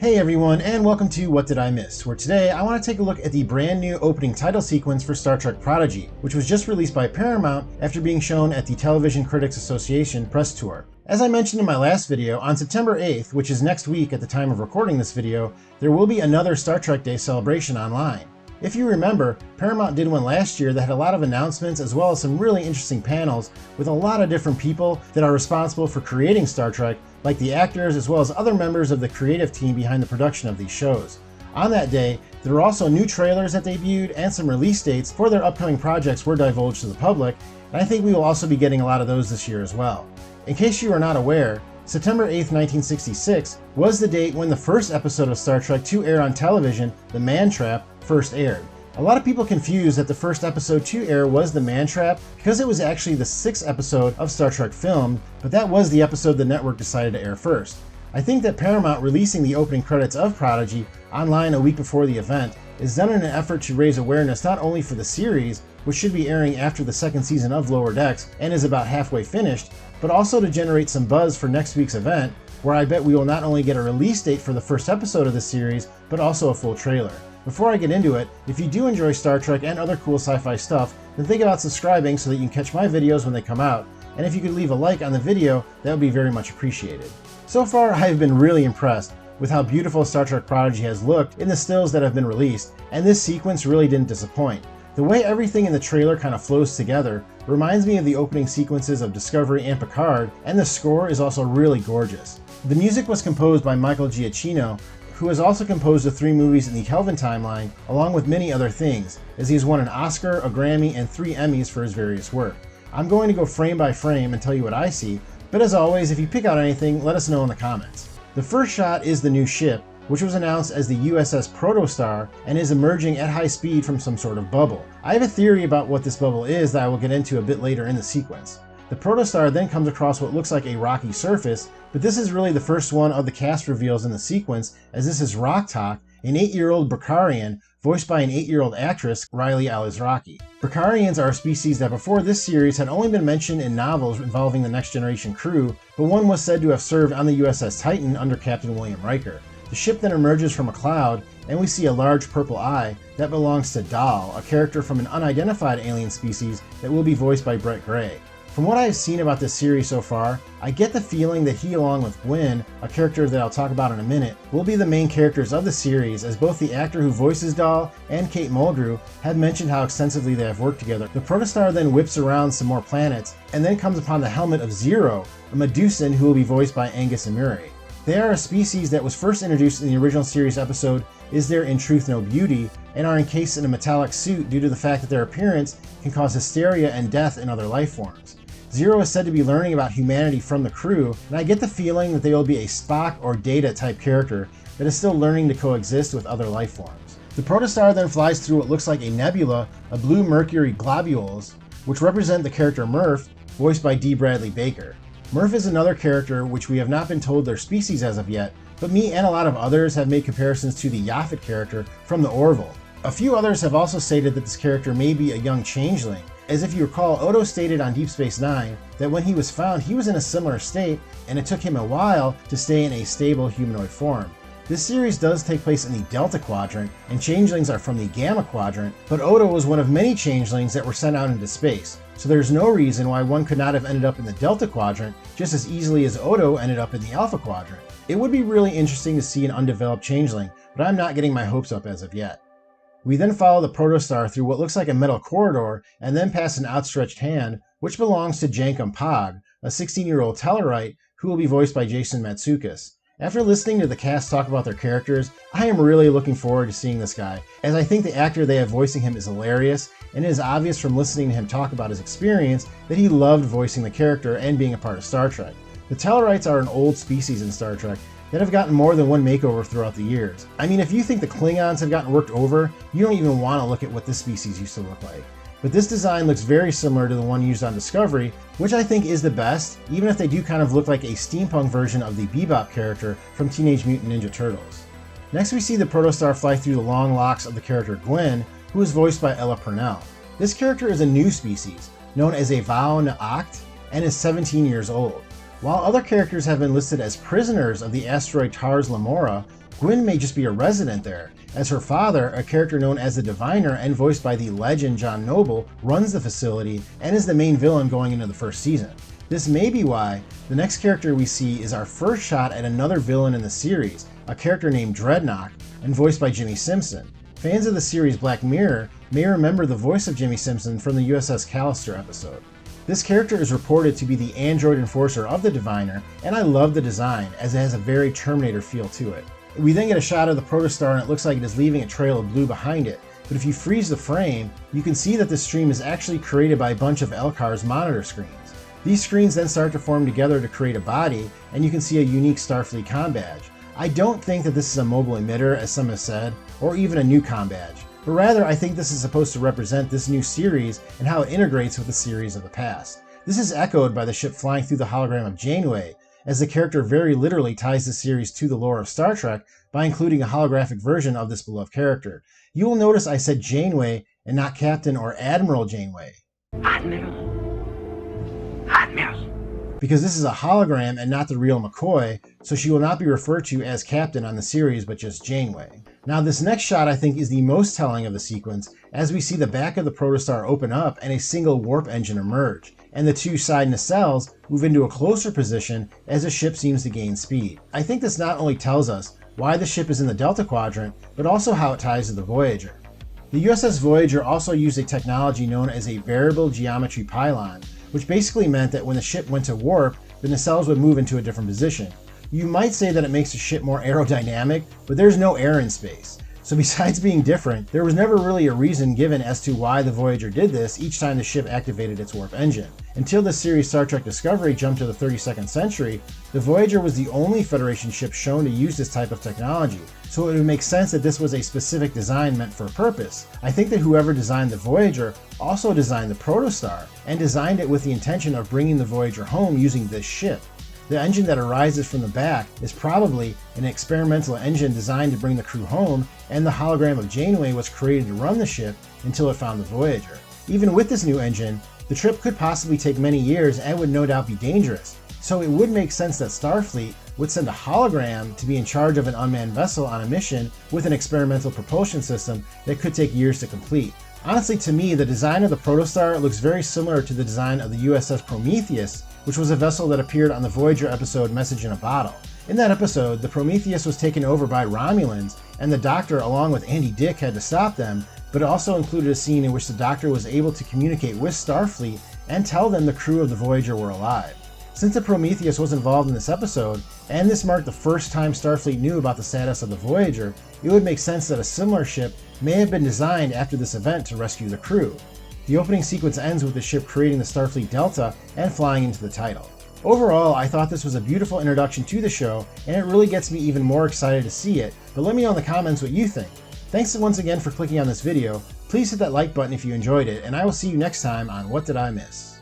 Hey everyone, and welcome to What Did I Miss?, where today I want to take a look at the brand new opening title sequence for Star Trek Prodigy, which was just released by Paramount after being shown at the Television Critics Association press tour. As I mentioned in my last video, on September 8th, which is next week at the time of recording this video, there will be another Star Trek Day celebration online. If you remember, Paramount did one last year that had a lot of announcements as well as some really interesting panels with a lot of different people that are responsible for creating Star Trek, like the actors as well as other members of the creative team behind the production of these shows. On that day, there were also new trailers that debuted and some release dates for their upcoming projects were divulged to the public, and I think we will also be getting a lot of those this year as well. In case you are not aware, September 8th, 1966 was the date when the first episode of Star Trek to air on television, The Man Trap, first aired. A lot of people confuse that the first episode to air was The Man Trap because it was actually the 6th episode of Star Trek filmed, but that was the episode the network decided to air first. I think that Paramount releasing the opening credits of Prodigy online a week before the event is done in an effort to raise awareness not only for the series, which should be airing after the second season of Lower Decks and is about halfway finished, but also to generate some buzz for next week's event, where I bet we will not only get a release date for the first episode of the series, but also a full trailer. Before I get into it, if you do enjoy Star Trek and other cool sci-fi stuff, then think about subscribing so that you can catch my videos when they come out, and if you could leave a like on the video, that would be very much appreciated. So far, I have been really impressed with how beautiful Star Trek Prodigy has looked in the stills that have been released, and this sequence really didn't disappoint. The way everything in the trailer kind of flows together reminds me of the opening sequences of Discovery and Picard, and the score is also really gorgeous. The music was composed by Michael Giacchino, who has also composed the 3 movies in the Kelvin timeline, along with many other things, as he has won an Oscar, a Grammy, and 3 Emmys for his various work. I'm going to go frame by frame and tell you what I see, but as always, if you pick out anything, let us know in the comments. The first shot is the new ship, which was announced as the USS Protostar and is emerging at high speed from some sort of bubble. I have a theory about what this bubble is that I will get into a bit later in the sequence. The Protostar then comes across what looks like a rocky surface, but this is really the first one of the cast reveals in the sequence, as this is Rok-Tahk, an 8-year-old Brakarian, voiced by an 8-year-old actress, Riley Alizraki. Brakarians are a species that before this series had only been mentioned in novels involving the Next Generation crew, but one was said to have served on the USS Titan under Captain William Riker. The ship then emerges from a cloud, and we see a large purple eye that belongs to Dal, a character from an unidentified alien species that will be voiced by Brett Gray. From what I have seen about this series so far, I get the feeling that he, along with Gwyn, a character that I'll talk about in a minute, will be the main characters of the series, as both the actor who voices Dal and Kate Mulgrew have mentioned how extensively they have worked together. The Protostar then whips around some more planets, and then comes upon the helmet of Zero, a Medusan who will be voiced by Angus Amiri. They are a species that was first introduced in the original series episode Is There in Truth No Beauty, and are encased in a metallic suit due to the fact that their appearance can cause hysteria and death in other life forms. Zero is said to be learning about humanity from the crew, and I get the feeling that they will be a Spock or Data type character that is still learning to coexist with other life forms. The Protostar then flies through what looks like a nebula of blue mercury globules, which represent the character Murph, voiced by D. Bradley Baker. Murph is another character which we have not been told their species as of yet, but me and a lot of others have made comparisons to the Yaphet character from the ORVILLE. A few others have also stated that this character may be a young changeling, as if you recall, Odo stated on Deep Space Nine that when he was found, he was in a similar state, and it took him a while to stay in a stable humanoid form. This series does take place in the Delta Quadrant, and changelings are from the Gamma Quadrant, but Odo was one of many changelings that were sent out into space, so there's no reason why one could not have ended up in the Delta Quadrant just as easily as Odo ended up in the Alpha Quadrant. It would be really interesting to see an undeveloped changeling, but I'm not getting my hopes up as of yet. We then follow the Protostar through what looks like a metal corridor, and then past an outstretched hand, which belongs to Jankum Pog, a 16-year-old Tellarite who will be voiced by Jason Matsukas. After listening to the cast talk about their characters, I am really looking forward to seeing this guy, as I think the actor they have voicing him is hilarious, and it is obvious from listening to him talk about his experience that he loved voicing the character and being a part of Star Trek. The Tellarites are an old species in Star Trek that have gotten more than one makeover throughout the years. I mean, if you think the Klingons have gotten worked over, you don't even want to look at what this species used to look like. But this design looks very similar to the one used on Discovery, which I think is the best, even if they do kind of look like a steampunk version of the Bebop character from Teenage Mutant Ninja Turtles. Next we see the Protostar fly through the long locks of the character Gwyn, who is voiced by Ella Purnell. This character is a new species, known as a Vau Na'acht, and is 17 years old. While other characters have been listed as prisoners of the asteroid Tars Lamora, Gwyn may just be a resident there, as her father, a character known as the Diviner and voiced by the legend John Noble, runs the facility and is the main villain going into the first season. This may be why the next character we see is our first shot at another villain in the series, a character named Dreadnought and voiced by Jimmy Simpson. Fans of the series Black Mirror may remember the voice of Jimmy Simpson from the USS Callister episode. This character is reported to be the android enforcer of the Diviner, and I love the design as it has a very Terminator feel to it. We then get a shot of the protostar and it looks like it is leaving a trail of blue behind it, but if you freeze the frame, you can see that this stream is actually created by a bunch of LCAR's monitor screens. These screens then start to form together to create a body, and you can see a unique Starfleet comm badge. I don't think that this is a mobile emitter, as some have said, or even a new comm badge, but rather I think this is supposed to represent this new series and how it integrates with the series of the past. This is echoed by the ship flying through the hologram of Janeway, as the character very literally ties the series to the lore of Star Trek by including a holographic version of this beloved character. You will notice I said Janeway and not Captain or Admiral Janeway. Admiral. Because this is a hologram and not the real McCoy, so she will not be referred to as Captain on the series but just Janeway. Now this next shot I think is the most telling of the sequence, as we see the back of the protostar open up and a single warp engine emerge, and the two side nacelles move into a closer position as the ship seems to gain speed. I think this not only tells us why the ship is in the Delta Quadrant, but also how it ties to the Voyager. The USS Voyager also used a technology known as a variable geometry pylon, which basically meant that when the ship went to warp, the nacelles would move into a different position. You might say that it makes the ship more aerodynamic, but there's no air in space. So besides being different, there was never really a reason given as to why the Voyager did this each time the ship activated its warp engine. Until the series Star Trek Discovery jumped to the 32nd century, the Voyager was the only Federation ship shown to use this type of technology, so it would make sense that this was a specific design meant for a purpose. I think that whoever designed the Voyager also designed the Protostar, and designed it with the intention of bringing the Voyager home using this ship. The engine that arises from the back is probably an experimental engine designed to bring the crew home, and the hologram of Janeway was created to run the ship until it found the Voyager. Even with this new engine, the trip could possibly take many years and would no doubt be dangerous, so it would make sense that Starfleet would send a hologram to be in charge of an unmanned vessel on a mission with an experimental propulsion system that could take years to complete. Honestly, to me, the design of the Protostar looks very similar to the design of the USS Prometheus, which was a vessel that appeared on the Voyager episode Message in a Bottle. In that episode, the Prometheus was taken over by Romulans, and the Doctor along with Andy Dick had to stop them, but it also included a scene in which the Doctor was able to communicate with Starfleet and tell them the crew of the Voyager were alive. Since the Prometheus was involved in this episode, and this marked the first time Starfleet knew about the status of the Voyager, it would make sense that a similar ship may have been designed after this event to rescue the crew. The opening sequence ends with the ship creating the Starfleet Delta and flying into the title. Overall, I thought this was a beautiful introduction to the show, and it really gets me even more excited to see it, but let me know in the comments what you think. Thanks once again for clicking on this video. Please hit that like button if you enjoyed it, and I will see you next time on What Did I Miss?